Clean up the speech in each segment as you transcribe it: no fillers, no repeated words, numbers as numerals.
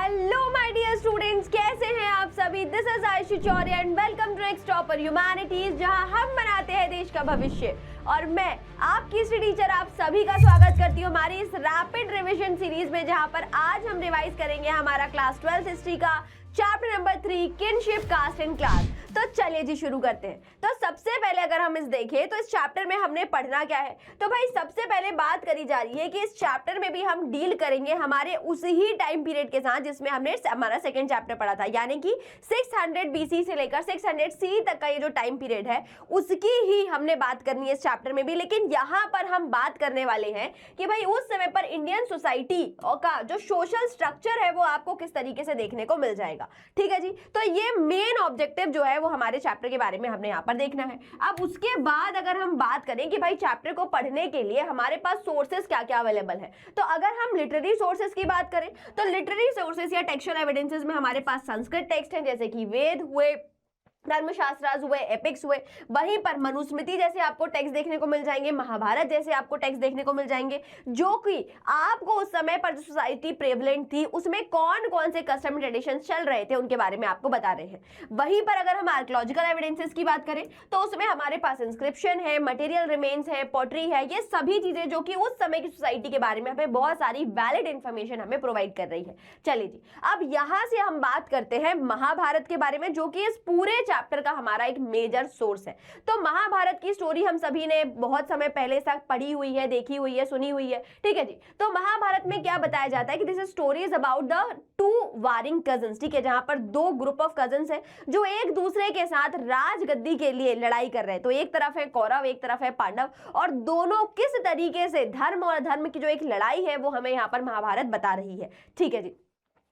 Hello my dear students, कैसे हैं आप सभी। This is Ayushi Chauria and welcome to next topper humanities, जहां हम बनाते हैं देश का भविष्य। और मैं आपकी हिस्ट्री टीचर आप सभी का स्वागत करती हूँ हमारी इस रैपिड रिवीजन सीरीज में, जहां पर आज हम रिवाइज करेंगे हमारा क्लास 12 हिस्ट्री का chapter number 3 kinship caste and class. तो चलिए जी शुरू करते हैं। तो सबसे पहले अगर हम इस देखें तो इस चैप्टर में हमने पढ़ना क्या है, तो भाई सबसे पहले बात करी जा रही है कि इस चैप्टर में भी हम डील करेंगे हमारे उसी ही टाइम पीरियड के साथ जिसमें हमने हमारा सेकंड चैप्टर पढ़ा था, यानी कि 600 बीसी से लेकर 600 सी तक का ये जो टाइम पीरियड है उसकी ही हमने बात करनी है इस चैप्टर में भी। लेकिन यहाँ पर हम बात करने वाले हैं कि भाई उस समय पर इंडियन सोसाइटी का जो सोशल स्ट्रक्चर है वो आपको किस तरीके से देखने को मिल जाएगा। ठीक है जी, तो ये मेन ऑब्जेक्टिव जो है वो हमारे चैप्टर के बारे में हमने यहाँ पर देखना है। अब उसके बाद अगर हम बात करें कि भाई चैप्टर को पढ़ने के लिए हमारे पास सोर्सेस क्या क्या अवेलेबल है, तो अगर हम लिटरेरी सोर्सेस की बात करें तो लिटरेरी सोर्सेस या टेक्सचुअल एविडेंसेस में हमारे पास संस्कृत टेक्स्ट हैं, जैसे कि वेद हुए, धर्मशास्त्रास हुए, एपिक्स हुए। वहीं पर मनुस्मृति जैसे आपको टेक्स्ट देखने को मिल जाएंगे, महाभारत जैसे आपको टेक्स्ट देखने को मिल जाएंगे, जो कि आपको उस समय पर जो सोसाइटी प्रेवलेंट थी उसमें कौन कौन से कस्टम ट्रेडिशन चल रहे थे उनके बारे में आपको बता रहे हैं। वहीं पर अगर हम आर्कियोलॉजिकल एविडेंसेस की बात करें तो उसमें हमारे पास इंस्क्रिप्शन है, मटेरियल रिमेन्स है, पॉटरी है, ये सभी चीजें जो कि उस समय की सोसाइटी के बारे में हमें बहुत सारी वैलिड इंफॉर्मेशन हमें प्रोवाइड कर रही है। चलिए जी, अब यहां से हम बात करते हैं महाभारत के बारे में, जो कि इस पूरे चैप्टर का हमारा एक मेजर सोर्स है। तो महाभारत की स्टोरी हम सभी ने बहुत समय पहले से पढ़ी हुई है, देखी हुई है, सुनी हुई है। ठीक है जी, तो महाभारत में क्या बताया जाता है कि this story is about the two warring cousins. ठीक है, जहां पर दो ग्रुप ऑफ कजन्स है जो एक दूसरे के साथ राजगद्दी के लिए लड़ाई कर रहे हैं। तो एक तरफ है कौरव, एक तरफ है पांडव, और दोनों किस तरीके से धर्म और अधर्म की जो एक लड़ाई है वो हमें यहाँ पर महाभारत बता रही है। ठीक है जी,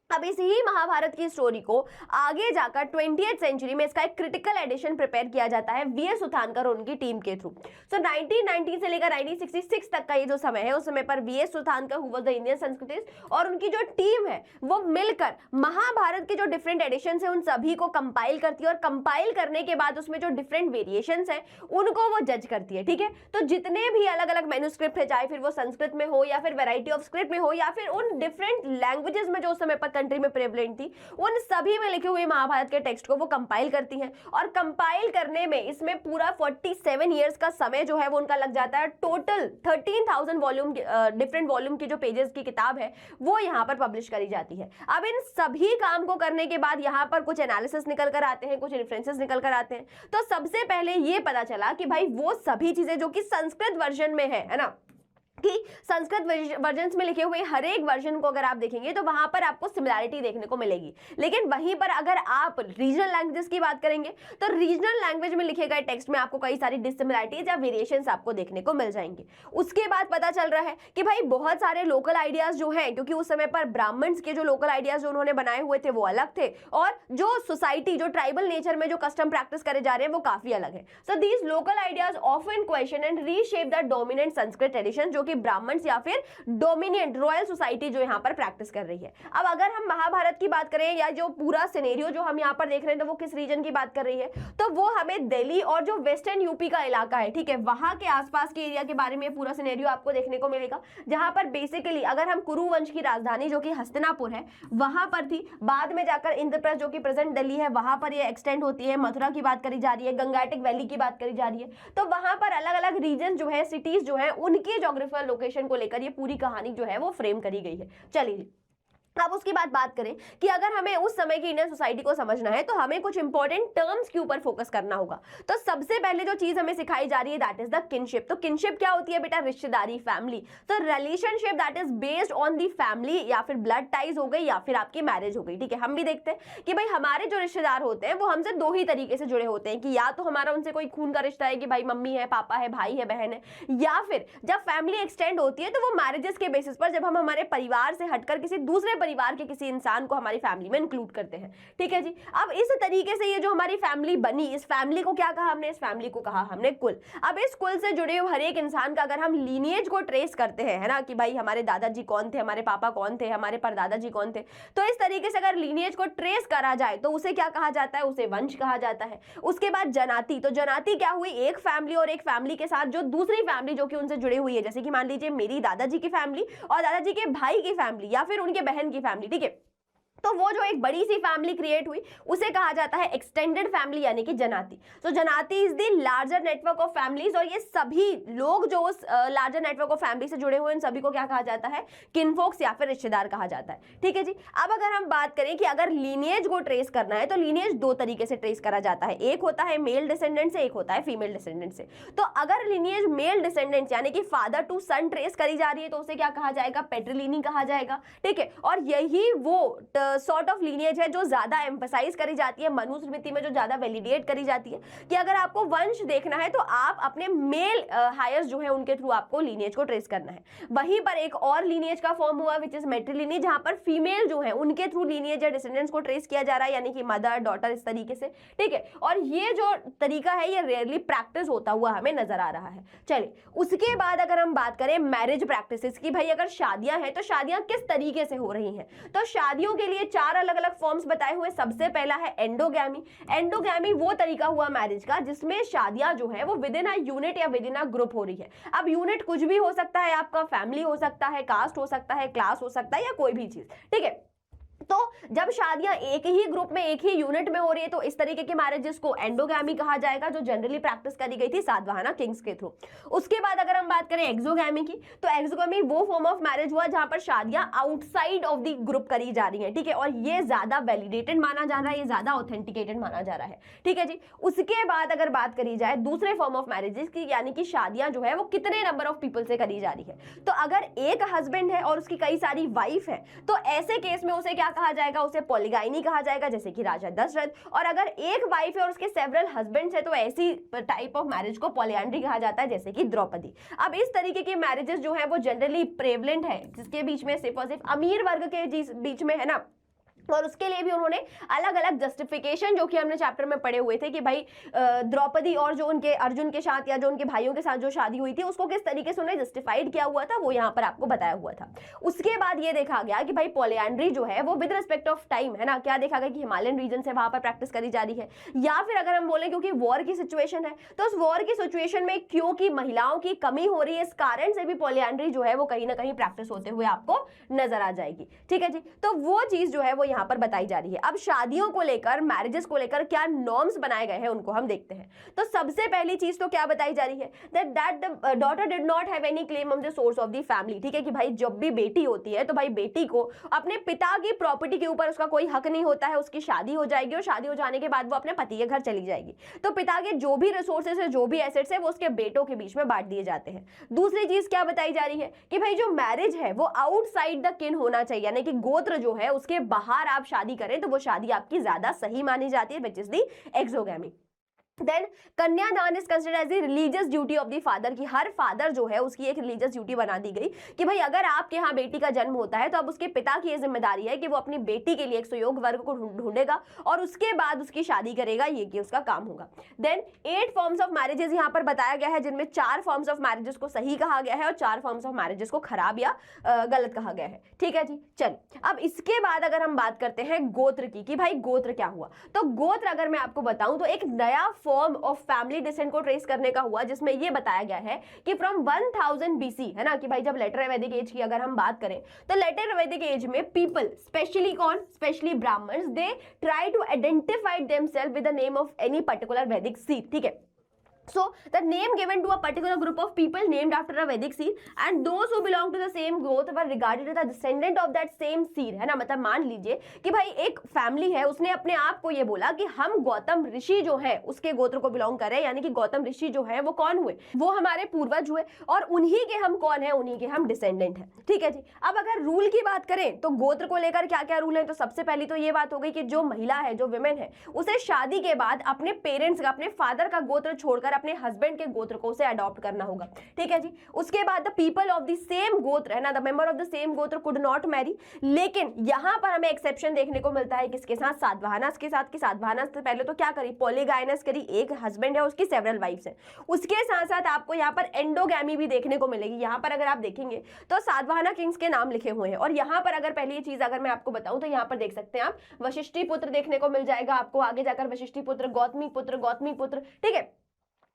अब इस ही महाभारत की स्टोरी को आगे जाकर 20th सेंचुरी में इसका एक क्रिटिकल एडिशन प्रिपेयर किया जाता है वीएस सुथानकर और उनकी टीम के थ्रू। सो 1990 से लेकर 1966 तक का ये जो समय है उस समय पर VS Sukthankar who was the Indian Sanskritist और उनकी जो टीम है वो मिलकर महाभारत के जो डिफरेंट एडिशंस है उन सभी को कंपाइल करती है, और कंपाइल करने के बाद उसमें जो डिफरेंट वेरिएशंस है उनको वो जज करती है। ठीक है, तो जितने भी अलग अलग मैन्युस्क्रिप्ट है, चाहे फिर वो संस्कृत में हो या फिर वैरायटी ऑफ स्क्रिप्ट में हो या फिर उन डिफरेंट लैंग्वेजेस में जो उस समय पर कंट्री में प्रेवलेंट थी, उन सभी में लिखे हुए महाभारत के टेक्स्ट को वो कंपाइल करती हैं। और कंपाइल करने में इसमें पूरा 47 इयर्स का समय जो है वो उनका लग जाता है। टोटल 13,000 वॉल्यूम डिफरेंट वॉल्यूम की जो पेजेस की किताब है वो यहाँ पर पब्लिश करी जाती है। अब इन सभी काम को करने के बाद यहाँ पर कुछ एनालिसिस निकल कर आते हैं, कुछ रेफरेंसेस निकल कर आते हैं। तो सबसे पहले ये पता चला कि भाई वो सभी चीजें जो कि संस्कृत वर्जन में है ना, कि संस्कृत वर्जन्स में लिखे हुए हर एक वर्जन को अगर आप देखेंगे तो वहां पर आपको सिमिलैरिटी देखने को मिलेगी। लेकिन वहीं पर अगर आप रीजनल लैंग्वेजेस की बात करेंगे तो रीजनल लैंग्वेज में लिखे गए टेक्स्ट में आपको कई सारी डिसिमिलैरिटीज या वेरिएशंस आपको देखने को मिल जाएंगे। उसके बाद पता चल रहा है कि भाई बहुत सारे लोकल आइडियाज जो हैं, क्योंकि उस समय पर ब्राह्मण्स के जो लोकल आइडियाज जो उन्होंने बनाए हुए थे वो अलग थे, और जो सोसाइटी जो ट्राइबल नेचर में जो कस्टम प्रैक्टिस करे जा रहे हैं वो काफी अलग है। So these local ideas often question and reshape the dominant Sanskrit tradition, जो कि ब्राह्मण्स या फिर डोमिनेंट रॉयल सोसाइटी जो यहां पर प्रैक्टिस कर रही है। अब अगर हम महाभारत की बात करें या जो पूरा सिनेरियो जो हम यहां पर देख रहे हैं तो वो किस रीजन की बात कर रही है, तो वो हमें दिल्ली और जो वेस्टर्न यूपी का इलाका है, ठीक है, वहां के आसपास के एरिया के बारे में पूरा सिनेरियो आपको देखने को मिलेगा। जहां पर बेसिकली अगर हम कुरु वंश की राजधानी जो कि हस्तिनापुर है वहां पर थी, बाद में जाकर इंद्रप्रस्थ जो कि प्रेजेंट दिल्ली है वहां पर ये एक्सटेंड होती है, मथुरा की बात करी जा रही है, गंगाटिक वैली की बात करी जा रही है। तो वहां पर अलग अलग रीजन जो है, सिटीज जो है, उनके ज्योग्राफिकल लोकेशन को लेकर ये पूरी कहानी जो है वो फ्रेम करी गई है। चलिए अब उसके बाद बात करें कि अगर हमें उस समय की इंडियन सोसाइटी को समझना है तो हमें कुछ इंपॉर्टेंट टर्म्स के ऊपर फोकस करना होगा। तो सबसे पहले जो चीज हमें सिखाई जा रही है दैट इज द किनशिप। तो किनशिप क्या होती है बेटा? रिश्तेदारी, फैमिली। तो relationship that is based on the family, या फिर ब्लड टाइज हो गई या फिर आपकी मैरिज हो गई। ठीक है, हम भी देखते हैं कि भाई हमारे जो रिश्तेदार होते हैं वो हमसे दो ही तरीके से जुड़े होते हैं, कि या तो हमारा उनसे कोई खून का रिश्ता है कि भाई मम्मी है, पापा है, भाई है, बहन है, या फिर जब फैमिली एक्सटेंड होती है तो वो मैरिजेस के बेसिस पर जब हम हमारे परिवार से हटकर किसी दूसरे परिवार के किसी इंसान को हमारी फैमिली में इंक्लूड करते हैं। ठीक है जी, अब इस तरीके से ये जो हमारी फैमिली बनी, इस फैमिली को क्या कहा हमने? इस फैमिली को कहा हमने कुल। अब इस कुल से जुड़े हुए हर एक इंसान का अगर हम लीनिएज को ट्रेस करते हैं, है ना, कि भाई हमारे दादाजी कौन थे, हमारे पापा कौन थे, हमारे परदादाजी कौन थे, तो इस तरीके से अगर लीनिएज को ट्रेस करा जाए तो उसे क्या कहा जाता है? उसे वंश कहा जाता है। उसके बाद जनाती। तो जनाती क्या हुई? एक फैमिली और एक फैमिली के साथ जो दूसरी फैमिली जो कि उनसे जुड़ी हुई है, जैसे कि मान लीजिए मेरी दादाजी की फैमिली और दादाजी के भाई की फैमिली या फिर उनके बहन की फैमिली। ठीक है, तो वो जो एक बड़ी सी फैमिली क्रिएट हुई उसे कहा जाता है एक्सटेंडेड फैमिली यानी कि जनाती। तो jnati is the larger network of families, और ये सभी लोग जो उस लार्जर नेटवर्क ऑफ फैमिली से जुड़े हुए हैं, इन सभी को क्या कहा जाता है, किनफोक्स या फिर रिश्तेदार कहा जाता है। ठीक है जी। अब अगर हम बात करें कि अगर लीनिएज को ट्रेस करना है तो लीनिएज दो तरीके से ट्रेस करा जाता है, एक होता है मेल डिसेंडेंट से, एक होता है फीमेल डिसेंडेंट से। तो अगर लीनिएज मेल डिसेंडेंट यानी कि फादर टू सन ट्रेस करी जा रही है तो उसे क्या कहा जाएगा, पेट्रिलिनी कहा जाएगा। ठीक है, और यही वो सॉर्ट ऑफ लीनिएज है जो ज्यादा एम्फसाइज करी जाती है, मनुस्मृति में जो ज्यादा वैलिडेट करी जाती है कि अगर आपको वंश देखना है तो आप अपने मेल हायर्स जो है उनके थ्रू आपको लीनिएज को ट्रेस करना है। वहीं पर एक और लीनिएज का फॉर्म हुआ विच इज मैट्रिलिनी, जहां पर फीमेल जो है उनके थ्रू लीनिएज या डिसेंडेंट्स को ट्रेस किया जा रहा है, यानी कि मदर डॉटर इस तरीके से। ठीक है, और ये जो तरीका है ये रेयरली प्रैक्टिस होता हुआ हमें नजर आ रहा है। चलिए, उसके बाद अगर हम बात करें मैरिज प्रैक्टिसेस की, भाई अगर शादियां हैं तो शादियां किस तरीके से हो रही हैं, तो शादियों के लिए चार अलग अलग फॉर्म्स बताए हुए। सबसे पहला है एंडोगैमी। एंडोगैमी वो तरीका हुआ मैरिज का जिसमें शादियां जो है वो विद इन अ यूनिट या विद इन अ ग्रुप हो रही है। अब यूनिट कुछ भी हो सकता है, आपका फैमिली हो सकता है, कास्ट हो सकता है, क्लास हो सकता है, या कोई भी चीज। ठीक है, तो जब शादियां एक ही ग्रुप में एक ही यूनिट में हो रही है तो इस तरीके की मैरिजेस को एंडोगैमी कहा जाएगा, जो जनरली प्रैक्टिस करी गई थी सातवाहना किंग्स के थ्रू। उसके बाद अगर हम बात करें एक्सोगैमी की, तो एक्सोगैमी वो फॉर्म ऑफ मैरिज हुआ जहां पर शादियां आउटसाइड ऑफ द ग्रुप करी जा रही हैं। ठीक है, और ये ज्यादा वैलिडेटेड माना जा रहा है, ये ज्यादा ऑथेंटिकेटेड माना जा रहा है। ठीक है जी। उसके बाद अगर बात करी जाए दूसरे फॉर्म ऑफ मैरिजेस की, यानी कि शादियां जो है वो कितने नंबर ऑफ पीपल से करी जा रही है, तो अगर एक हस्बैंड है और उसकी कई सारी वाइफ है तो ऐसे केस में उसे क्या कहा जाएगा, उसे पॉलीगाइनी कहा जाएगा, जैसे कि राजा दशरथ। और अगर एक वाइफ है और उसके सेवरल हस्बैंड्स है तो ऐसी टाइप ऑफ मैरिज को पॉलीएंड्री कहा जाता है, जैसे कि द्रौपदी। अब इस तरीके की मैरिजेस जो है वो जनरली प्रेवलेंट है, जिसके बीच में सिर्फ और सिर्फ अमीर वर्ग के बीच में है ना, और उसके लिए भी उन्होंने अलग अलग जस्टिफिकेशन जो कि हमने चैप्टर में पढ़े हुए थे कि भाई द्रौपदी और जो उनके अर्जुन के साथ या जो उनके भाइयों के साथ जो शादी हुई थी उसको किस तरीके से उन्हें जस्टिफाइड किया हुआ था, वो यहाँ पर आपको बताया हुआ था। उसके बाद ये देखा गया कि भाई पॉलीएंड्री जो है वो विद रिस्पेक्ट ऑफ टाइम है ना, क्या देखा गया कि हिमालयन रीजन से वहां पर प्रैक्टिस करी जा रही है, या फिर अगर हम बोले क्योंकि वॉर की सिचुएशन है तो उस वॉर की सिचुएशन में क्योंकि महिलाओं की कमी हो रही है इस कारण से भी पॉलीएंड्री जो है वो कहीं ना कहीं प्रैक्टिस होते हुए आपको नजर आ जाएगी। ठीक है जी, तो वो चीज जो है वो यहाँ पर बताई जा रही है। अब शादियों को लेकर, मैरिजेस को लेकर क्या नॉर्म्स बनाए गए हैं उनको हम देखते हैं। तो सबसे पहली चीज तो क्या बताई जा रही है, that the daughter did not have any claim on the source of the family. ठीक है, कि भाई जब भी बेटी होती है तो भाई बेटी को अपने पिता की प्रॉपर्टी के ऊपर उसका कोई हक नहीं होता है। उसकी शादी हो जाएगी और शादी हो जाने के बाद वो अपने पति के घर चली जाएगी, तो पिता के जो भी रिसोर्सेस है, जो भी एसेट्स है, वो उसके बेटों के बीच में बांट दिए जाते हैं। दूसरी चीज क्या बताई जा रही है कि भाई जो मैरिज है वो आउटसाइड द किन होना चाहिए, यानी कि गोत्र जो है उसके बाहर आप शादी करें तो वो शादी आपकी ज्यादा सही मानी जाती है, which is the exogamy. Then kanyadaan is considered as the religious duty of the father, की हर फादर जो है उसकी एक रिलीजियस ड्यूटी बना दी गई कि भाई अगर आपके यहाँ बेटी का जन्म होता है तो अब उसके पिता की ये जिम्मेदारी है कि वो अपनी बेटी के लिए एक सुयोग वर्ग को ढूंढेगा और उसके बाद उसकी शादी करेगा, ये कि उसका काम होगा। देन 8 फॉर्म्स ऑफ मैरिजेस यहाँ पर बताया गया है, जिनमें 4 फॉर्म्स ऑफ मैरिजेस को सही कहा गया है और 4 फॉर्म्स ऑफ मैरिजेस को खराब या गलत कहा गया है। ठीक है जी, चलिए अब इसके बाद अगर हम बात करते हैं गोत्र की, कि भाई गोत्र क्या हुआ, तो गोत्र अगर मैं आपको बताऊं तो एक नया फॉर्म ऑफ फैमिली डिसेंट को ट्रेस करने का हुआ, जिसमें यह बताया गया है कि फ्रॉम 1000 बीसी, है ना, कि भाई जब लेटर वैदिक एज की अगर हम बात करें तो लेटर वैदिक एज में पीपल, स्पेशली कौन, specially Brahmins, they try to identify themselves with the name of any particular Vedic seed. ठीक है, so the name given to a particular group of people named after a Vedic seed and those who belong to the same growth were regarded as the descendant of that same seed, है ना। मतलब मान लीजिए कि भाई एक family है, उसने अपने आप को ये बोला कि हम गौतम ऋषि जो है उसके गोत्र को बिलोंग करें, यानी कि गौतम ऋषि जो है वो कौन हुए, वो हमारे पूर्वज हुए और उन्हीं के हम कौन है, उन्हीं के हम डिसेंडेंट हैं। ठीक है जी। अब अगर रूल की बात करें तो गोत्र को लेकर क्या क्या रूल है, तो सबसे पहली तो ये बात हो गई कि जो महिला है, जो विमेन है, उसे शादी के बाद अपने पेरेंट्स का, अपने फादर का गोत्र छोड़कर अपने हस्बैंड के गोत्र को उसे अडॉप्ट करना होगा। ठीक है जी। उसके बाद the people of the same गोत्र, है ना, the member of the same गोत्र कुड नॉट मैरी, लेकिन यहां पर हमें एक्सेप्शन देखने को मिलता है किसके साथ, सातवाहनास के साथ। कि सातवाहनास से पहले तो क्या करी, पॉलीगाइनस करी, एक हस्बैंड है उसकी सेवरल वाइफ्स हैं। उसके साथ साथ आपको यहाँ पर एंडोगैमी भी देखने को मिलेगी। यहाँ पर अगर आप देखेंगे तो सातवाहना किंग्स के नाम लिखे हुए हैं और यहाँ पर अगर पहली चीज अगर मैं आपको बताऊं तो यहाँ पर देख सकते हैं आप वशिष्ठी पुत्र देखने को मिल जाएगा आपको, आगे जाकर वशिष्ठी पुत्र, गौतमी पुत्र, गौतमी पुत्र। ठीक है,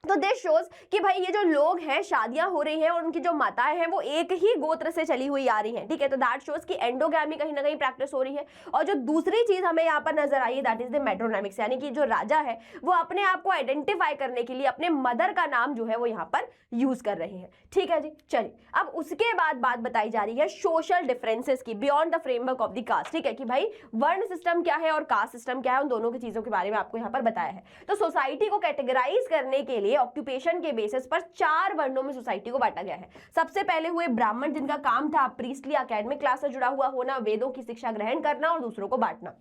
तो दिस शोज कि भाई ये जो लोग हैं, शादियां हो रही हैं और उनकी जो माताएं हैं वो एक ही गोत्र से चली हुई आ रही हैं, ठीक है। तो दैट शोज कि एंडोगैमी कहीं ना कहीं प्रैक्टिस हो रही है। और जो दूसरी चीज हमें यहाँ पर नजर आई है दैट इज द मेट्रोनॉमिक्स, यानी कि जो राजा है वो अपने आप को आइडेंटिफाई करने के लिए अपने मदर का नाम जो है वो यहाँ पर यूज कर रहे हैं, ठीक है जी। चलिए अब उसके बाद बात बताई जा रही है सोशल डिफरेंसेस की beyond the framework of the caste, ठीक है, कि भाई वर्ण सिस्टम क्या है और कास्ट सिस्टम क्या है, उन दोनों की चीजों के बारे में आपको यहाँ पर बताया है। तो सोसाइटी को कैटेगराइज करने के लिए ऑक्यूपेशन के बेसिस पर 4 वर्णों में सोसाइटी को बांटा गया है। सबसे पहले हुए ब्राह्मण, जिनका काम था प्रीस्टली एकेडमिक क्लास से जुड़ा हुआ होना, वेदों की शिक्षा ग्रहण करना और दूसरों को बांटना,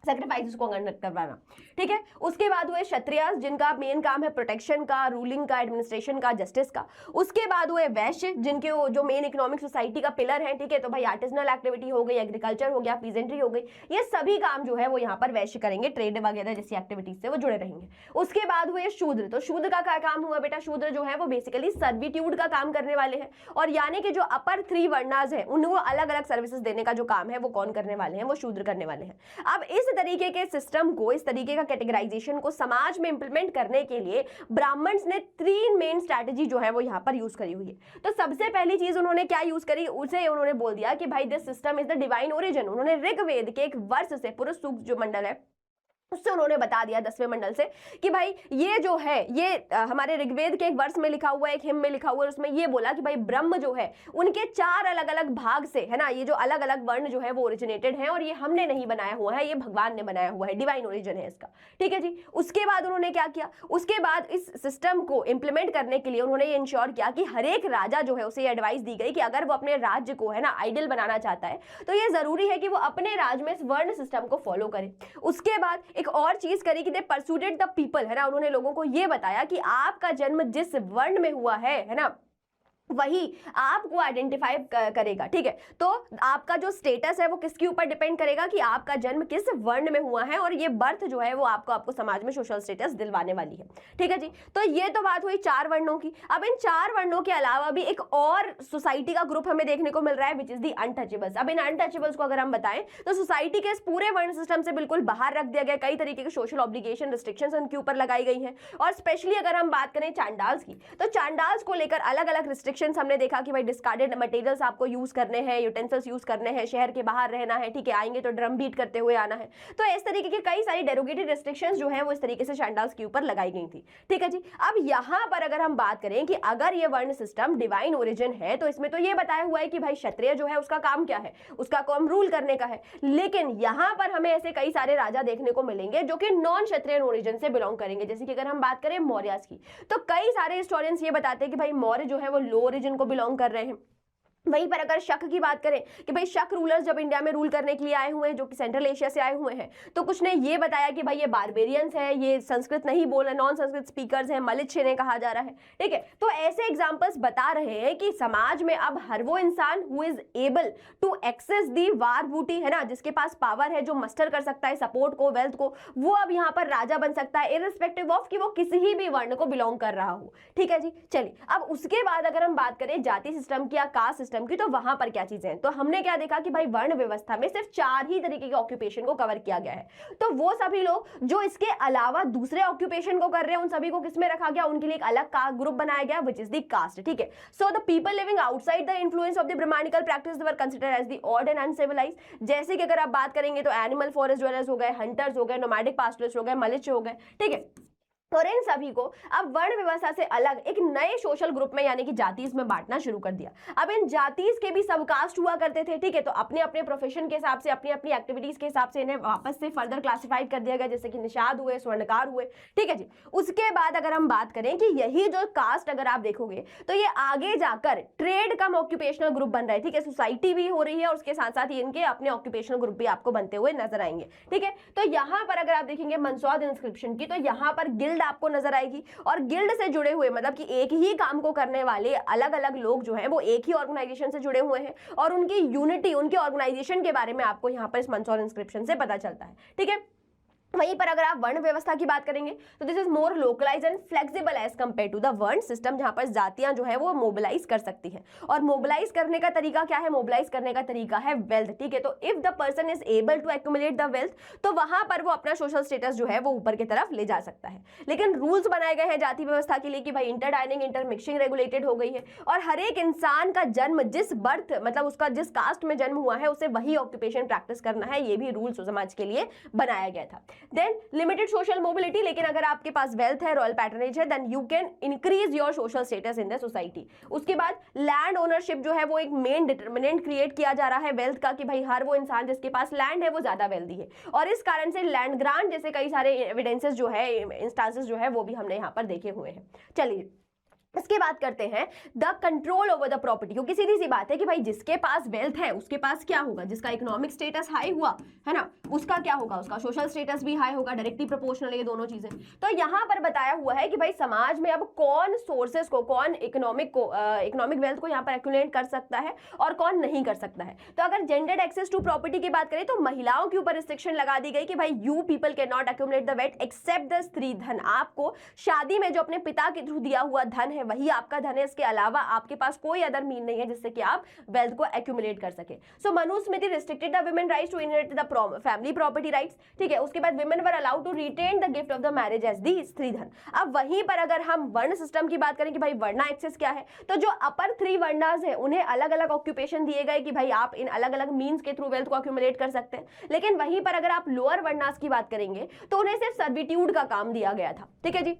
सैक्रिफाइसेस को करवाना, ठीक है। उसके बाद हुए क्षत्रिय, जिनका मेन काम है प्रोटेक्शन का, रूलिंग का, एडमिनिस्ट्रेशन का, जस्टिस का। उसके बाद हुए वैश्य, जिनके जो मेन इकोनॉमिक सोसाइटी का पिलर है, ठीक है। तो भाई आर्टिजनल एक्टिविटी हो गई, एग्रीकल्चर हो गया, पीजेंट्री हो गई, ये सभी काम जो है वो यहाँ पर वैश्य करेंगे, ट्रेड वगैरह जैसी एक्टिविटीज से वो जुड़े रहेंगे। उसके बाद हुए शूद्र, तो शूद्र का क्या काम हुआ बेटा, शूद्र जो है वो बेसिकली सर्विट्यूड का काम करने वाले हैं, और यानी कि जो अपर 3 वर्णाज है उनको अलग अलग सर्विसेज देने का जो काम है वो कौन करने वाले हैं, वो शूद्र करने वाले हैं। अब इस तरीके के सिस्टम को, इस तरीके का कैटेगराइजेशन को समाज में इंप्लीमेंट करने के लिए ब्राह्मण्स ने 3 मेन स्ट्रैटेजी जो है वो यहां पर यूज करी हुई है। तो सबसे पहली चीज उन्होंने क्या यूज करी, उसे उन्होंने बोल दिया कि भाई this system is the divine origin. उन्होंने ऋग्वेद के एक वर्ष से, पुरुष सूक्त जो मंडल है उससे उन्होंने बता दिया 10वें मंडल से कि भाई ये जो है ये हमारे ऋग्वेद के एक वर्ष में लिखा हुआ है, एक हिम में लिखा हुआ है, उसमें ये बोला कि भाई ब्रह्म जो है उनके 4 अलग अलग भाग से है ना, ये जो अलग अलग वर्ण जो है वो ओरिजिनेटेड है और ये हमने नहीं बनाया हुआ है, ये भगवान ने बनाया हुआ है, डिवाइन ओरिजिन है इसका, ठीक है जी। उसके बाद उन्होंने क्या किया, उसके बाद इस सिस्टम को इंप्लीमेंट करने के लिए उन्होंने ये इंश्योर किया कि हर एक राजा जो है उसे एडवाइस दी गई कि अगर वो अपने राज्य को है ना आइडियल बनाना चाहता है तो ये जरूरी है कि वो अपने राज्य में इस वर्ण सिस्टम को फॉलो करे। उसके बाद एक और चीज करी कि दे परसूडेड द पीपल, है ना, उन्होंने लोगों को ये बताया कि आपका जन्म जिस वर्ण में हुआ है ना, वही आपको आइडेंटिफाई करेगा, ठीक है। तो आपका जो स्टेटस है वो किसके ऊपर डिपेंड करेगा कि आपका जन्म किस वर्ण में हुआ है, और ये बर्थ जो है वो आपको समाज में सोशल स्टेटस दिलवाने वाली है, ठीक है जी। तो ये तो बात हुई 4 वर्णों की। अब इन 4 वर्णों के अलावा भी एक और सोसाइटी का ग्रुप हमें देखने को मिल रहा है विच इज दी अनटचेबल्स। अब इन अनटचेबल्स को अगर हम बताएं तो सोसाइटी के इस पूरे वर्ण सिस्टम से बिल्कुल बाहर रख दिया गया, कई तरीके के सोशल ऑब्लिगेशन, रिस्ट्रिक्शंस उनके ऊपर लगाई गई हैं। और स्पेशली अगर हम बात करें चांडाल्स की, तो चांडाल्स को लेकर अलग अलग रिस्ट्रिक्शंस हमने देखा कि भाई डिस्कार्डेड मटेरियल्स आपको यूज करने हैं, यूटेंसिल्स यूज करने हैं, शहर के बाहर रहना है, ठीक है, आएंगे तो ड्रम बीट करते हुए आना है। तो इस तरीके के कई सारी डेरोगेटेड रिस्ट्रिक्शंस जो है वो इस तरीके से चांडाल्स के ऊपर लगाई गई थी, ठीक है जी। अब यहां पर अगर हम बात करें कि अगर ये वर्ण सिस्टम डिवाइन ओरिजिन है तो इसमें तो ये बताया हुआ है कि भाई क्षत्रिय जो है उसका काम क्या है, उसका काम रूल करने का है। लेकिन यहां पर हमें ऐसे कई सारे राजा देखने को मिलेंगे जो कि नॉन क्षत्रिय ओरिजिन से बिलोंग करेंगे। जैसे कि अगर हम बात करें मौर्यास की, तो कई सारे हिस्टोरियंस ये बताते हैं कि भाई मौर्य जो है वो लो ओरिजिन को बिलोंग कर रहे हैं। वहीं पर अगर शक की बात करें कि भाई शक रूलर्स जब इंडिया में रूल करने के लिए आए हुए हैं, जो कि सेंट्रल एशिया से आए हुए हैं, तो कुछ ने ये बताया कि भाई ये बारबेरियंस है, ये संस्कृत नहीं बोल रहे, नॉन संस्कृत स्पीकर्स हैं, मलिच्छ इन्हें कहा जा रहा है, ठीक है। तो ऐसे एग्जांपल्स बता रहे हैं कि समाज में अब हर वो इंसान who is able to access the war booty, है ना, जिसके पास पावर है, जो मस्टर कर सकता है सपोर्ट को, वेल्थ को, वो अब यहाँ पर राजा बन सकता है, इररिस्पेक्टिव ऑफ कि वो किसी ही भी वर्ण को बिलोंग कर रहा हो, ठीक है जी। चलिए अब उसके बाद अगर हम बात करें जाति सिस्टम की या कास्ट सिस्टम की, तो वहां पर क्या चीजें हैं, तो हमने क्या देखा कि भाई वर्ण व्यवस्था में सिर्फ 4 ही तरीके के ऑक्यूपेशन को कवर किया गया है। तो वो सभी लोग जो इसके अलावा दूसरे ऑक्यूपेशन को कर रहे हैं उन सभी को किसमें रखा गया, उनके लिए एक अलग ग्रुप बनाया गया विच इज द कास्ट, ठीक है। So the people living outside the influence of the Brahmanical practice were considered as the odd and uncivilized. जैसे कि अगर आप बात करेंगे तो एनिमल फॉरेस्ट ड्वेलर्स हो गए, हंटर्स हो गए, नोमैडिक पास्टरलिस्ट हो गए, मलिच्छ हो गए, ठीक है। और इन सभी को अब वर्ण व्यवस्था से अलग एक नए सोशल ग्रुप में यानी कि जातीज में बांटना शुरू कर दिया। अब इन जातीज के भी सबकास्ट हुआ करते थे, ठीक है। तो अपने अपने प्रोफेशन के हिसाब से, अपनी अपनी एक्टिविटीज के हिसाब से इन्हें वापस से फर्दर क्लासिफाइड कर दिया गया, जैसे कि निषाद हुए, स्वर्णकार हुए, ठीक है जी। उसके बाद अगर हम बात करें कि यही जो कास्ट अगर आप देखोगे तो ये आगे जाकर ट्रेड कम ऑक्यूपेशनल ग्रुप बन रहा है, ठीक है। सोसाइटी भी हो रही है और उसके साथ साथ इनके अपने ऑक्यूपेशनल ग्रुप भी आपको बनते हुए नजर आएंगे, ठीक है। तो यहाँ पर अगर आप देखेंगे मंदसौर इंस्क्रिप्शन की, तो यहाँ पर गिल्ड आपको नजर आएगी, और गिल्ड से जुड़े हुए मतलब कि एक ही काम को करने वाले अलग अलग लोग जो हैं वो एक ही ऑर्गेनाइजेशन से जुड़े हुए हैं, और उनकी यूनिटी, उनके ऑर्गेनाइजेशन के बारे में आपको यहाँ पर इस मंदसौर इंस्क्रिप्शन से पता चलता है, ठीक है। वहीं पर अगर आप वर्ण व्यवस्था की बात करेंगे तो this is more localize and flexible as compare to the varna system, जहां पर जातियां जो है वो मोबिलाइज कर सकती हैं। और मोबिलाइज करने का तरीका क्या है? मोबिलाइज करने का तरीका है वेल्थ, ठीक है। तो if the person is able to accumulate the wealth, तो वहां पर वो अपना सोशल स्टेटस जो है वो ऊपर की तरफ ले जा सकता है। लेकिन रूल्स बनाए गए हैं जाति व्यवस्था के लिए कि भाई inter dining inter mixing regulated हो गई है, और हर एक इंसान का जन्म जिस बर्थ मतलब उसका जिस कास्ट में जन्म हुआ है उसे वही ऑक्यूपेशन प्रैक्टिस करना है, ये भी रूल्स समाज के लिए बनाया गया था। देन लिमिटेड सोशल मोबिलिटी, लेकिन अगर आपके पास वेल्थ है, रॉयल पैटर्नेज है, then you can increase your social status in the society. उसके बाद लैंड ओनरशिप जो है वो एक मेन डिटर्मिनेंट क्रिएट किया जा रहा है वेल्थ का, कि भाई हर वो इंसान जिसके पास लैंड है वो ज्यादा वेल्दी है, और इस कारण से लैंड ग्रांट जैसे कई सारे एविडेंसेस जो है, इंस्टांसेस जो है वो भी हमने यहाँ पर देखे हुए हैं। चलिए इसके बात करते हैं the control over the property, क्योंकि सीधी सी बात है कि भाई जिसके पास वेल्थ है उसके पास क्या होगा, जिसका इकोनॉमिक स्टेटस हाई हुआ है ना, उसका क्या होगा, उसका सोशल स्टेटस भी हाई होगा, डायरेक्टली प्रोपोर्शनल ये दोनों चीजें। तो यहाँ पर बताया हुआ है कि भाई समाज में अब कौन सोर्सेस को, कौन इकोनॉमिक वेल्थ को यहाँ पर एक्यूमुलेट कर सकता है और कौन नहीं कर सकता है। तो अगर जेंडर्ड एक्सेस टू प्रॉपर्टी की बात करें तो महिलाओं के ऊपर रिस्ट्रिक्शन लगा दी गई कि भाई you people can not accumulate the wealth except the stri dhan. आपको शादी में जो अपने पिता के थ्रू दिया हुआ धन है वही आपका धन है, इसके अलावा आपके पास कोई अदर मीन नहीं है जिससे कि आप वेल्थ को एक्यूमुलेट कर सके। So Manusmriti restricted the women rights to inherit the family property rights, ठीक है। उसके बाद women were allowed to retain the gift of the marriage as the stri dhan. अब वहीं पर अगर हम वर्ण सिस्टम की बात करें कि भाई वर्णा एक्सेस क्या है, तो जो अपर 3 वर्णास है उन्हें अलग अलग ऑक्यूपेशन दिए गए कि भाई आप इन अलग अलग मीन्स के थ्रू वेल्थ को एक्यूमुलेट कर सकते हैं। लेकिन वहीं पर अगर आप लोअर वर्णास की बात करेंगे तो उन्हें सिर्फ सर्विट्यूड का काम दिया गया था, ठीक है जी।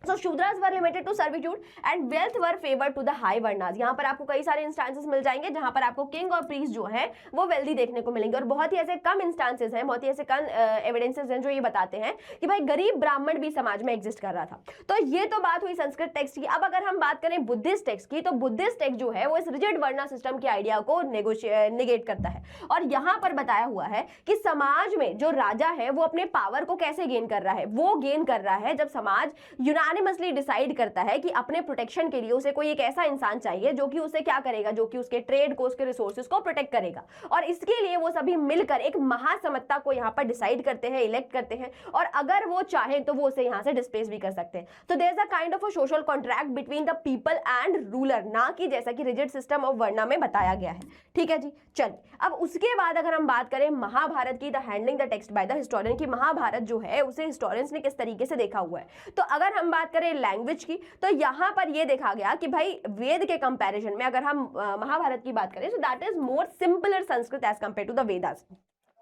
So Shudras were limited to servitude and wealth were favored to the high varnas। यहाँ पर आपको कई सारे इंस्टांसेस मिल जाएंगे जहाँ पर आपको किंग और प्रीस्ट जो है वो वेल्दी देखने को मिलेंगे, और बहुत ही ऐसे कम इंस्टांसेस हैं, बहुत ही ऐसे कम एविडेंसेस हैं जो ये बताते हैं कि भाई गरीब ब्राह्मण भी समाज में एग्जिस्ट कर रहा था। तो ये तो बात हुई संस्कृत टेक्स्ट की। अब अगर हम बात करें बुद्धिस्ट टेक्स्ट की, तो बुद्धिस्ट टेक्स्ट जो है वो इस रिजिड वर्णा सिस्टम के आइडिया को निगेट करता है, और यहाँ पर बताया हुआ है कि समाज में जो राजा है वो अपने पावर को कैसे गेन कर रहा है। वो गेन कर रहा है जब समाज यूनानिमसली डिसाइड करता है कि अपने प्रोटेक्शन के लिए उसे कोई एक ऐसा इंसान चाहिए जो कि उसे क्या करेगा, जो कि उसके ट्रेड को, उसके रिसोर्सेज को प्रोटेक्ट करेगा, और इसके लिए वो सभी मिलकर एक महासमता को यहाँ पर डिसाइड करते हैं, इलेक्ट करते हैं, और अगर वो चाहे तो वो उसे यहाँ से डिस्प्लेस भी कर सकते हैं। तो there is a kind of a social contract between the people and ruler, ना कि जैसा कि रिजिड सिस्टम ऑफ वर्णा में बताया गया है, ठीक है जी। चलिए अब उसके बाद अगर हम बात करें महाभारत की, the handling the text by the historian, की महाभारत जो है उसे हिस्टोरियंस ने किस तरीके से देखा हुआ है। तो अगर हम बात करें लैंग्वेज की, तो यहां पर यह देखा गया कि भाई वेद के कंपैरिजन में अगर हम महाभारत की बात करें, so that is more simpler Sanskrit as compare to the Vedas.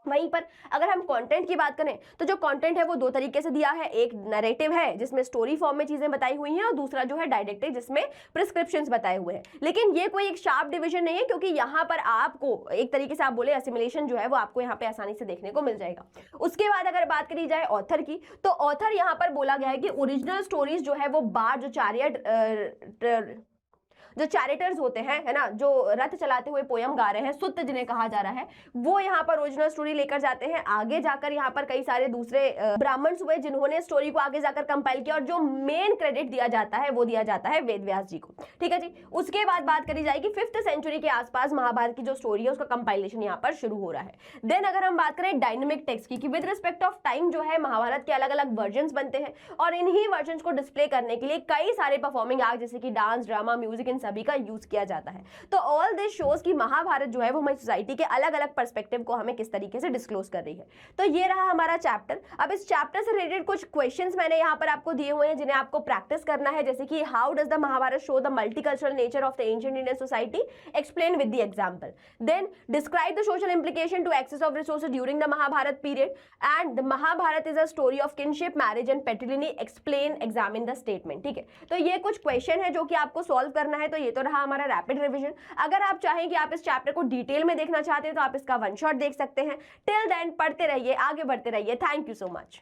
वहीं पर अगर हम कंटेंट की बात करें तो जो कंटेंट है वो 2 तरीके से दिया है, एक नैरेटिव है जिसमें स्टोरी फॉर्म में चीजें बताई हुई हैं, और दूसरा जो है डायडेक्टिक जिसमें प्रिस्क्रिप्शंस बताए हुए हैं। लेकिन ये कोई एक शार्प डिवीजन नहीं है, क्योंकि यहाँ पर आपको एक तरीके से आप बोले असिमिलेशन जो है वो आपको यहाँ पे आसानी से देखने को मिल जाएगा। उसके बाद अगर बात करी जाए ऑथर की, तो ऑथर यहाँ पर बोला गया है कि ओरिजिनल स्टोरीज जो है वो बार जो चैरिटर्स होते हैं, है ना, जो रथ चलाते हुए पोयम गा रहे हैं, सुत्त जिन्हें कहा जा रहा है, वो यहाँ पर ओरिजिनल स्टोरी लेकर जाते हैं। आगे जाकर यहाँ पर कई सारे दूसरे ब्राह्मण हुए जिन्होंने स्टोरी को आगे जाकर कंपाइल किया, और जो मेन क्रेडिट दिया जाता है वो दिया जाता है वेद व्यास जी को, ठीक है जी। उसके बाद बात करी जाएगी 5th सेंचुरी के आसपास महाभारत की जो स्टोरी है उसका कंपाइलेशन यहाँ पर शुरू हो रहा है। देन अगर हम बात करें डायनेमिक टेक्स्ट की, विद रिस्पेक्ट ऑफ टाइम जो है महाभारत के अलग अलग वर्जन बनते हैं, और इन्हीं वर्जन को डिस्प्ले करने के लिए कई सारे परफॉर्मिंग आर्ट जैसे कि डांस, ड्रामा, म्यूजिक, इन सभी का यूज किया जाता है। तो ऑल दिस शोज कि महाभारत जो है वो हमारी सोसाइटी के अलग अलग पर्सपेक्टिव को हमें किस तरीके से डिस्क्लोज कर रही है। तो ये रहा हमारा चैप्टर। अब इस चैप्टर से रिलेटेड कुछ क्वेश्चंस मैंने यहाँ पर आपको दिए हुए हैं जिन्हें आपको प्रैक्टिस करना है, जैसे कि how does the Mahabharata show the multicultural nature of the ancient Indian society, explain with the example. Then describe the social implication to access of resources during the Mahabharata period, and the Mahabharata is a story of kinship, marriage and patriliny, explain, examine the statement, ठीक है। तो ये कुछ question है जो कि आपको solve करना है। तो ये तो रहा हमारा रैपिड रिवीजन। अगर आप चाहें कि आप इस चैप्टर को डिटेल में देखना चाहते हैं तो आप इसका 1 शॉट देख सकते हैं। टिल देन पढ़ते रहिए, आगे बढ़ते रहिए। Thank you so much.